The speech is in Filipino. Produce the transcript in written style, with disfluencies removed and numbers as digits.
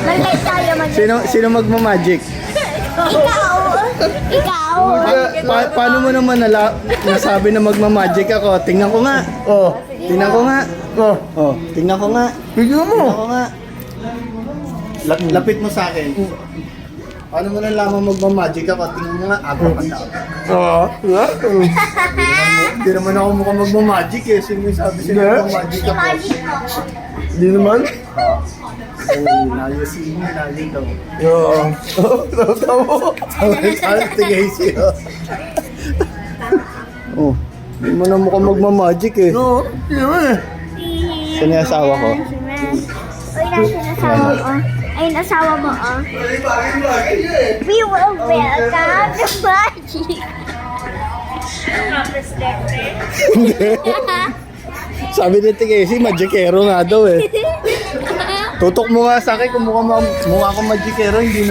Mag-light tayo, mag-light. Sino magmamagic? Ikaw. Ikaw. Paano mo naman nasabi na magmamagic ako? Tingnan ko nga. Tingnan ko nga. Tingnan ko nga. Bigyan mo. Tingnan ko nga. Lapit mo sa akin. Paano mo nalaman magmamagic ako? Tingnan mo nga. Hindi naman ako mukhang magmamagic eh. Sino yung sabi sila magmamagic ako? Magic mo. Hindi naman. Nayo si Imi, nayo daw. Tama. Saan tigay siya? Hindi mo na mukhang magmamagic eh. No, hindi naman eh. Saan yung asawa ko? Uy, nasa asawa mo. Ayun, asawa mo, oh. We will welcome the magic. Sabi ni Tigesi, magikero nga daw eh. Tutok mo nga sa akin kung mukha akong magikero, hindi